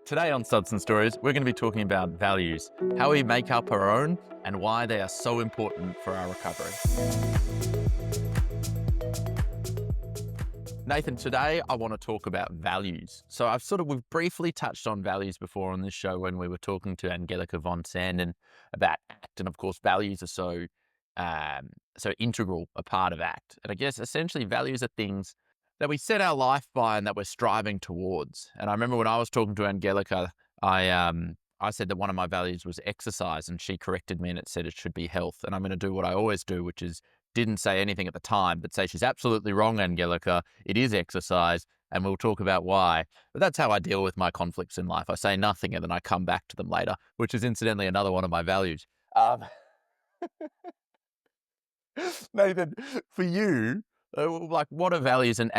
Today on Substance Stories, we're going to be talking about values, how we make up our own, and why they are so important for our recovery. Nathan, today I want to talk about values. So we've briefly touched on values before on this show when we were talking to Angelica von Sanden about ACT, and of course values are so integral a part of ACT. And I guess essentially values are things that we set our life by and that we're striving towards. And I remember when I was talking to Angelica, I said that one of my values was exercise, and she corrected me and it said it should be health. And I'm going to do what I always do, which is didn't say anything at the time, but say she's absolutely wrong, Angelica. It is exercise, and we'll talk about why. But that's how I deal with my conflicts in life. I say nothing and then I come back to them later, which is incidentally another one of my values. Nathan, for you, like what are values and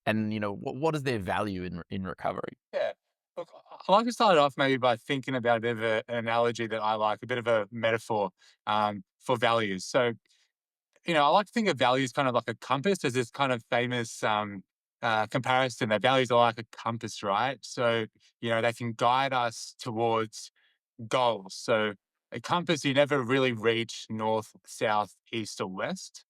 what is their value in recovery? Yeah. Look, I like to start off maybe by thinking about a bit of an analogy that I like, a bit of a metaphor for values. So, I like to think of values kind of like a compass. There's this kind of famous comparison that values are like a compass, right? So, they can guide us towards goals. So, a compass, you never really reach north, south, east, or west.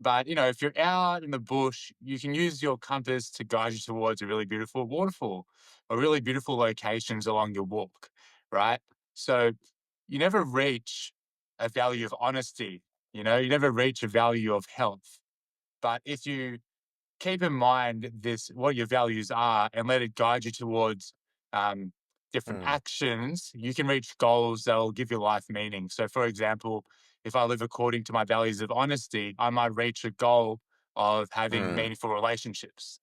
But, if you're out in the bush, you can use your compass to guide you towards a really beautiful waterfall or really beautiful locations along your walk, right? So you never reach a value of honesty, you never reach a value of health. But if you keep in mind what your values are and let it guide you towards um, different Mm, actions, you can reach goals that will give your life meaning. So, for example, if I live according to my values of honesty, I might reach a goal of having mm. meaningful relationships,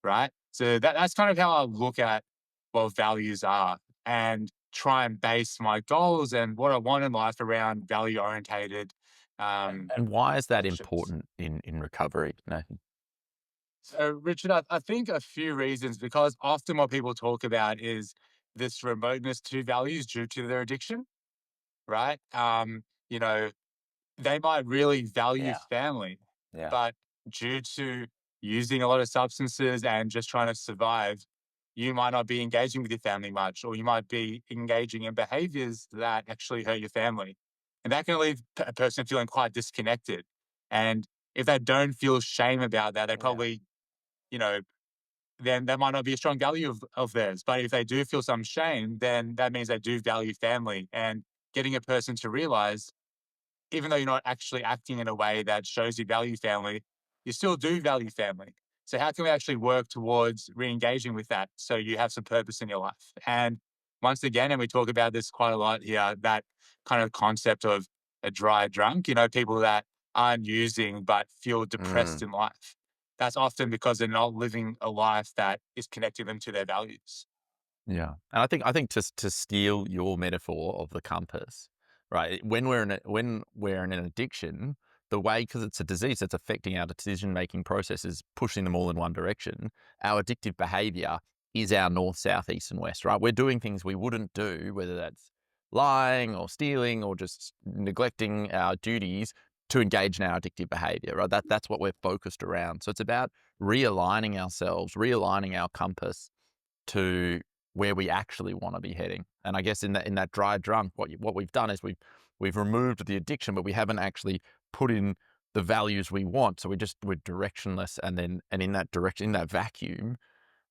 right? So that's kind of how I look at what values are and try and base my goals and what I want in life around value orientated And why is that actions. important in recovery, Nathan? So, Richard, I think a few reasons because often what people talk about is this remoteness to values due to their addiction, right? They might really value Yeah, family, yeah. but due to using a lot of substances and just trying to survive, you might not be engaging with your family much, or you might be engaging in behaviors that actually hurt your family. And that can leave a person feeling quite disconnected. And if they don't feel shame about that, they Yeah. probably, you know, then that might not be a strong value of theirs. But if they do feel some shame, then that means they do value family. And getting a person to realize, even though you're not actually acting in a way that shows you value family, you still do value family. So how can we actually work towards re-engaging with that so you have some purpose in your life? And once again, and we talk about this quite a lot here, that kind of concept of a dry drunk, people that aren't using but feel depressed Mm, in life. That's often because they're not living a life that is connecting them to their values. yeah. And I think to steal your metaphor of the compass, right? When we're in an addiction, the way, because it's a disease that's affecting our decision-making processes, pushing them all in one direction, our addictive behavior is our north, south, east, and west, right? We're doing things we wouldn't do, whether that's lying or stealing or just neglecting our duties to engage in our addictive behavior, right? That's what we're focused around. So it's about realigning ourselves, realigning our compass to where we actually want to be heading. And I guess in that dry drunk, what we've done is we've removed the addiction, but we haven't actually put in the values we want. So we're directionless, and in that direction, in that vacuum,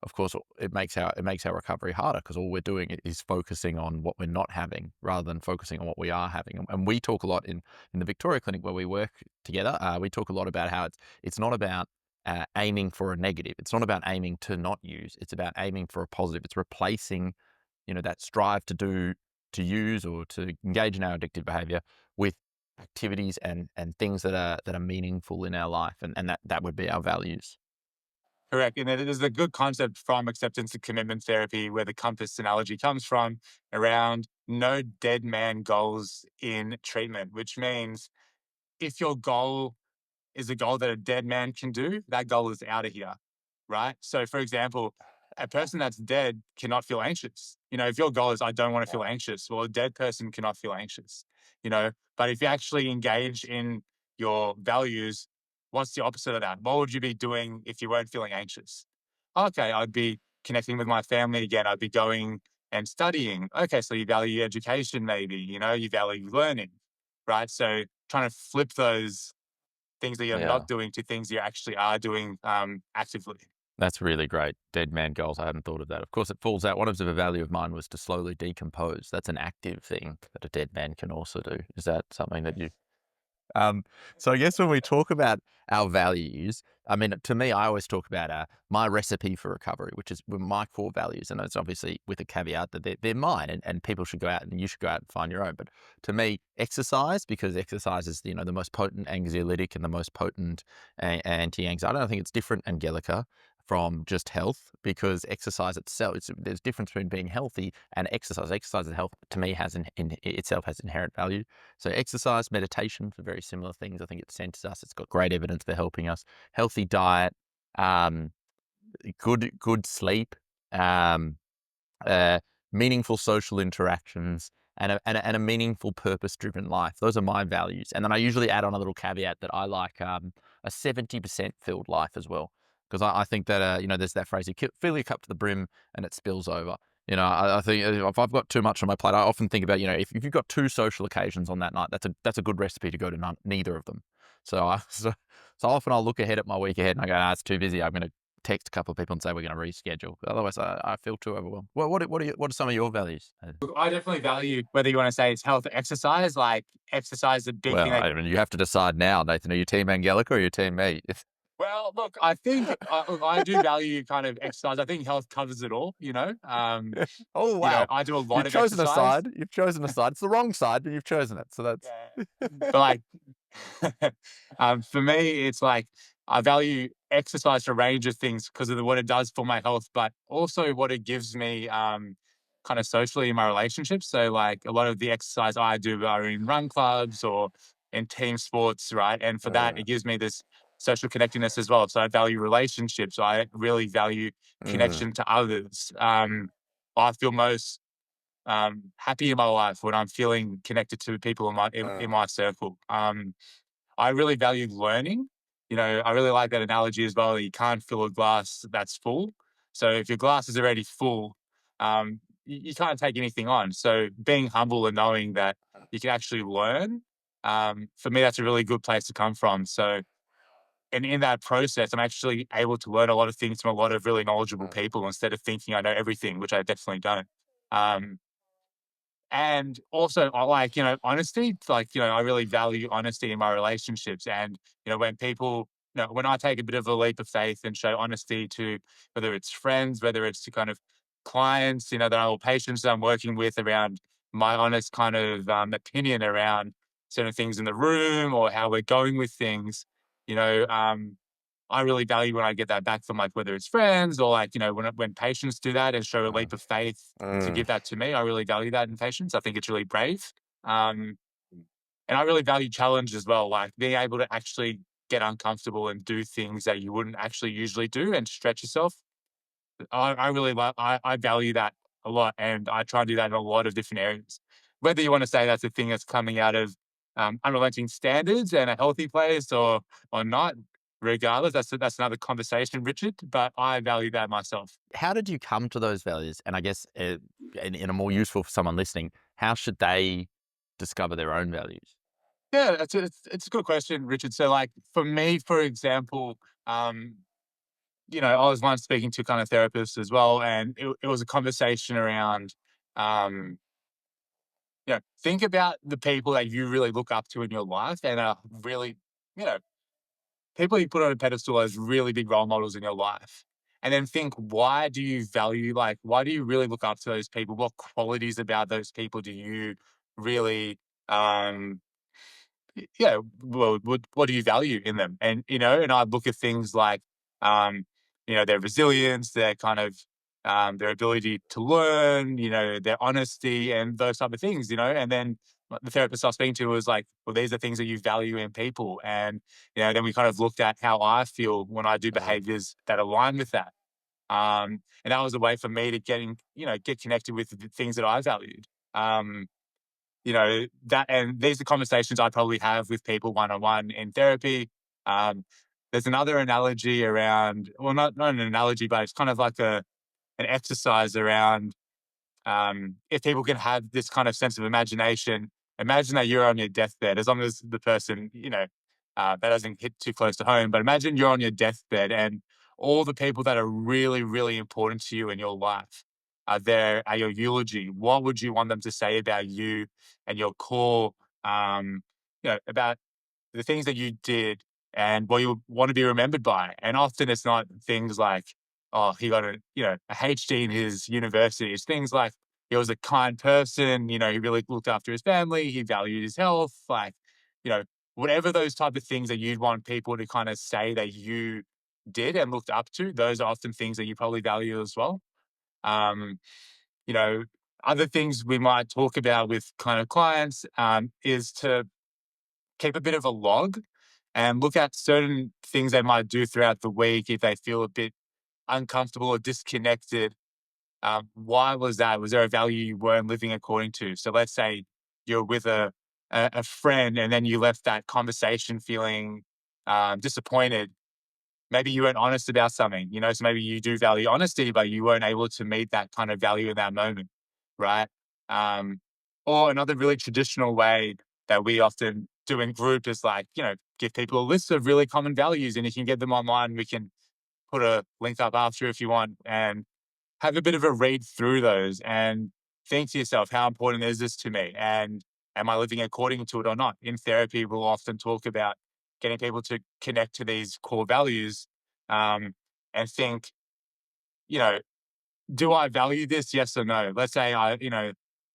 of course, it makes our recovery harder because all we're doing is focusing on what we're not having rather than focusing on what we are having. And we talk a lot in the Victoria Clinic where we work together. We talk a lot about how it's not about aiming for a negative. It's not about aiming to not use. It's about aiming for a positive. It's replacing, that strive to use or to engage in our addictive behavior with activities and things that are meaningful in our life, and that would be our values. Correct. And it is a good concept from acceptance and commitment therapy, where the compass analogy comes from around no dead man goals in treatment, which means if your goal is a goal that a dead man can do, that goal is out of here, right? So, for example, a person that's dead cannot feel anxious. If your goal is, I don't want to feel anxious, well, a dead person cannot feel anxious, But if you actually engage in your values, what's the opposite of that? What would you be doing if you weren't feeling anxious? Okay, I'd be connecting with my family again, I'd be going and studying. Okay, so you value education, maybe, you value learning, right? So trying to flip those things that you're Yeah. not doing to things you actually are doing actively. That's really great. Dead man goals. I hadn't thought of that. Of course, it falls out. One of the value of mine was to slowly decompose. That's an active thing that a dead man can also do. Is that something that you um, so I guess when we talk about our values, I mean, to me, I always talk about my recipe for recovery, which is my core values. And it's obviously with a caveat that they're mine and people should go out and you should go out and find your own. But to me, exercise, because exercise is, the most potent anxiolytic and the most potent anti-anxiety. I think it's different, Angelica, from just health, because exercise itself, there's a difference between being healthy and exercise. Exercise and health, to me, in itself has inherent value. So exercise, meditation for very similar things. I think it centers us. It's got great evidence for helping us. Healthy diet, um, good sleep, um, uh, meaningful social interactions, and a meaningful purpose-driven life. Those are my values. And then I usually add on a little caveat that I like a 70% filled life as well. Because I think that, there's that phrase, you fill your cup to the brim and it spills over. I think if I've got too much on my plate, I often think about, if you've got two social occasions on that night, that's a good recipe to go to neither of them. So, so often I'll look ahead at my week ahead and I go, it's too busy. I'm going to text a couple of people and say we're going to reschedule. Otherwise, I feel too overwhelmed. What are some of your values? I definitely value whether you want to say it's health or exercise. Like exercise is a big thing. Well, I mean, you have to decide now, Nathan. Are you team Angelica or are you team me? Well, look, I think look, I do value kind of exercise. I think health covers it all. Oh wow, I do a lot you've of chosen a exercise. side. You've chosen a side. It's the wrong side, but you've chosen it. So that's Yeah, but like, for me, it's like I value exercise for a range of things because of what it does for my health, but also what it gives me, kind of socially in my relationships. So, like, a lot of the exercise I do are in run clubs or in team sports, right? And for that, mm, it gives me this social connectedness as well. So, I value relationships. I really value mm, connection to others. I feel most happy in my life when I'm feeling connected to people in mm, my circle. I really value learning. I really like that analogy as well. You can't fill a glass that's full. So if your glass is already full, you can't take anything on. So being humble and knowing that you can actually learn, for me, that's a really good place to come from. So, and in that process, I'm actually able to learn a lot of things from a lot of really knowledgeable mm, people instead of thinking I know everything, which I definitely don't. Um, and also, I like, honesty. Like, I really value honesty in my relationships. And, when people, when I take a bit of a leap of faith and show honesty to whether it's friends, whether it's to kind of clients, or patients that I'm working with around my honest kind of opinion around certain things in the room or how we're going with things, you know, um, I really value when I get that back from like whether it's friends or like, when patients do that and show a mm, leap of faith to mm, give that to me. I really value that in patients. I think it's really brave. Um, and I really value challenge as well, like being able to actually get uncomfortable and do things that you wouldn't actually usually do and stretch yourself. I really like I value that a lot, and I try and do that in a lot of different areas. Whether you want to say that's a thing that's coming out of unrelenting standards and a healthy place or not, regardless, that's another conversation, Richard. But I value that myself. How did you come to those values? And I guess, in a more useful for someone listening, how should they discover their own values? Yeah, it's a good question, Richard. So, like for me, for example, um, I was once speaking to kind of therapists as well, and it was a conversation around. Um, think about the people that you really look up to in your life and are really, you know, people you put on a pedestal as really big role models in your life. And then think, why do you really look up to those people? What qualities about those people do you really, um, yeah, well, what do you value in them? And I look at things like, um, their resilience, their kind of, their ability to learn, their honesty and those type of things, and then the therapist I was speaking to was like, well, these are things that you value in people. And, then we kind of looked at how I feel when I do Mm, behaviors that align with that. And that was a way for me to get connected with the things that I valued. Um, that and these are conversations I probably have with people one on one in therapy. Um, there's another analogy around, well, not an analogy, but it's kind of like an exercise around if people can have this kind of sense of imagination. Imagine that you're on your deathbed, as long as the person, that doesn't hit too close to home, but imagine you're on your deathbed and all the people that are really, really important to you in your life are there at your eulogy. What would you want them to say about you and your core, about the things that you did and what you want to be remembered by? And often it's not things like, oh, he got a HD in his university. It's things like he was a kind person, he really looked after his family, he valued his health, like, you know, whatever those type of things that you'd want people to kind of say that you did and looked up to, those are often things that you probably value as well. Um, you know, Other things we might talk about with kind of clients is to keep a bit of a log and look at certain things they might do throughout the week if they feel a bit uncomfortable or disconnected. Why was that? Was there a value you weren't living according to? So let's say you're with a friend and then you left that conversation feeling disappointed. Maybe you weren't honest about something, so maybe you do value honesty, but you weren't able to meet that kind of value in that moment, right? Um, or another really traditional way that we often do in group is like, give people a list of really common values and you can get them online. We can put a link up after if you want and have a bit of a read through those and think to yourself, how important is this to me? And am I living according to it or not? In therapy, we'll often talk about getting people to connect to these core values um, and think, you know, do I value this? Yes or no? Let's say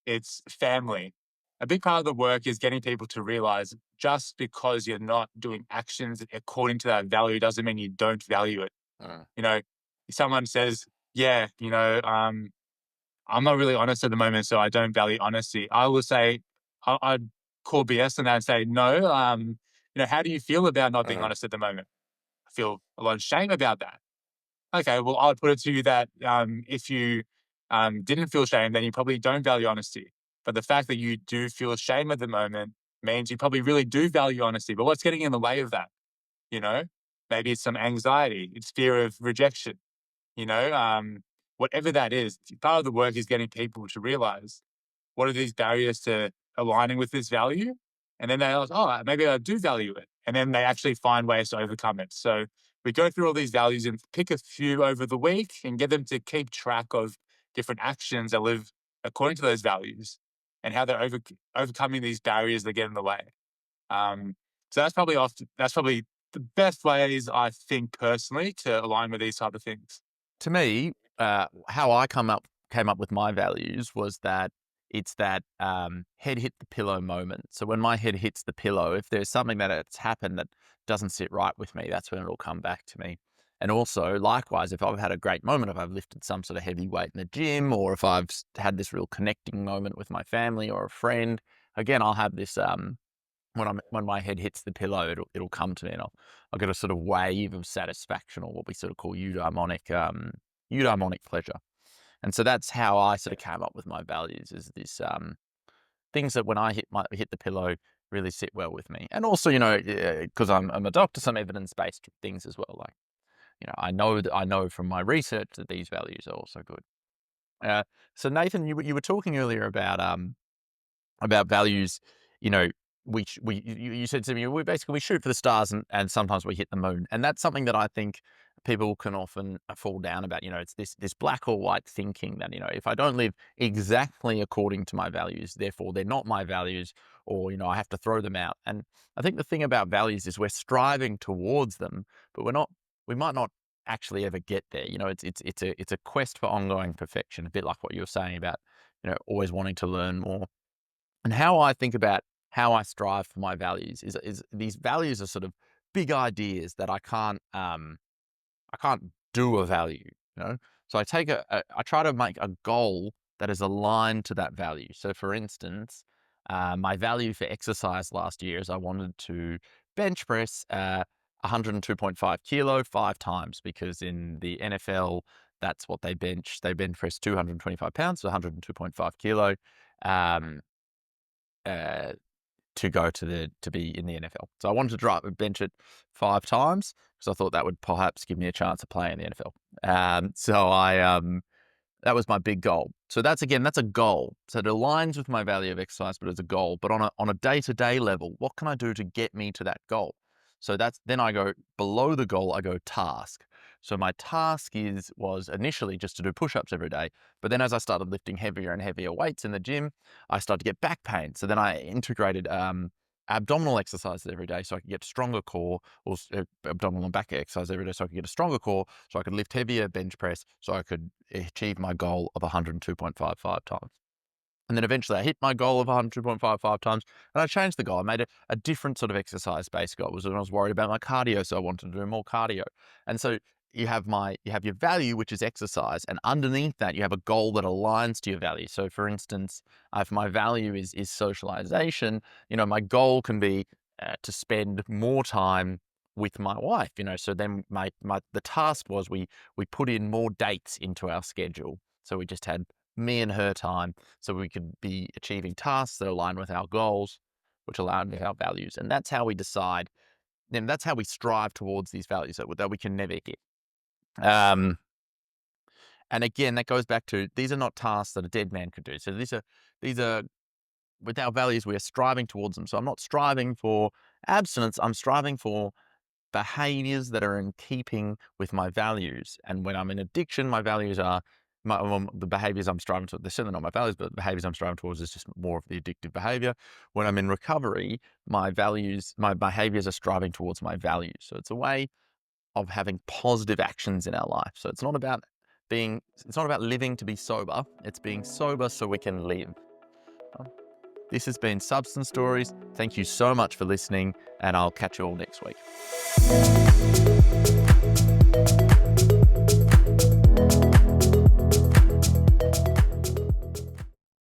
it's family. A big part of the work is getting people to realize just because you're not doing actions according to that value doesn't mean you don't value it. Mm. You know, if someone says, yeah, I'm not really honest at the moment, so I don't value honesty. I will say, I'd call BS on that and say, no, how do you feel about not being Mm. honest at the moment? I feel a lot of shame about that. Okay, well, I'll put it to you that if you didn't feel shame, then you probably don't value honesty. But the fact that you do feel shame at the moment means you probably really do value honesty. But what's getting in the way of that? You know, maybe it's some anxiety, it's fear of rejection, you know, um, whatever that is. Part of the work is getting people to realize what are these barriers to aligning with this value? And then they are, oh, maybe I do value it. And then they actually find ways to overcome it. So we go through all these values and pick a few over the week and get them to keep track of different actions that live according to those values and how they're overcoming these barriers that get in the way. So that's probably the best ways I think personally to align with these type of things. To me, how I came up with my values was that it's that head hit the pillow moment. So when my head hits the pillow, if there's something that has happened that doesn't sit right with me, that's when it'll come back to me. And also, likewise, if I've had a great moment, if I've lifted some sort of heavy weight in the gym, or if I've had this real connecting moment with my family or a friend, again, I'll have this when my head hits the pillow, it'll come to me, and I'll get a sort of wave of satisfaction, or what we sort of call eudaimonic pleasure. And so that's how I sort of came up with my values, is this things that when I hit the pillow really sit well with me. And also, because I'm a doctor, some evidence-based things as well. Like, I know from my research that these values are also good. Uh, so Nathan, you were talking earlier about values. You know, you said to me, we shoot for the stars, and sometimes we hit the moon. And that's something that I think people can often fall down about. It's this black or white thinking that, if I don't live exactly according to my values, therefore they're not my values, or, I have to throw them out. And I think the thing about values is we're striving towards them, but we might not actually ever get there. It's a quest for ongoing perfection, a bit like what you were saying about, always wanting to learn more. And how I think about how I strive for my values is these values are sort of big ideas that I can't do a value, you know? So I try to make a goal that is aligned to that value. So for instance, my value for exercise last year is I wanted to bench press 102.5 kilo 5 times, because in the NFL, that's what they bench. They bench press 225 pounds, so 102.5 kilo. Um, uh, to go to be in the NFL. So I wanted to bench it 5 times because I thought that would perhaps give me a chance to play in the NFL. So I That was my big goal. So that's a goal. So it aligns with my value of exercise, but it's a goal. But on a day-to-day level, what can I do to get me to that goal? So then I go below the goal, I go task. So my task was initially just to do push-ups every day. But then as I started lifting heavier and heavier weights in the gym, I started to get back pain. So then I integrated abdominal exercises every day so I could get a stronger core, or abdominal and back exercise every day so I could get a stronger core, so I could lift heavier bench press, so I could achieve my goal of 102.55 times. And then eventually I hit my goal of 102.55 times, and I changed the goal. I made a different sort of exercise-based goal. It was when I was worried about my cardio, so I wanted to do more cardio. And so you have your value, which is exercise, and underneath that you have a goal that aligns to your value. So for instance, if my value is socialization, my goal can be to spend more time with my wife. So then the task was we put in more dates into our schedule. So we just had me and her time, so we could be achieving tasks that align with our goals, which align with our values. And that's how we decide, then that's how we strive towards these values that we can never hit. And again, that goes back to, these are not tasks that a dead man could do. So these are with our values, we are striving towards them. So I'm not striving for abstinence, I'm striving for behaviors that are in keeping with my values. And when I'm in addiction, my values are the behaviors I'm striving to. They're certainly not my values, but the behaviors I'm striving towards is just more of the addictive behavior. When I'm in recovery, my behaviors are striving towards my values. So it's a way of having positive actions in our life. So it's not about living to be sober. It's being sober so we can live. This has been Substance Stories. Thank you so much for listening, and I'll catch you all next week.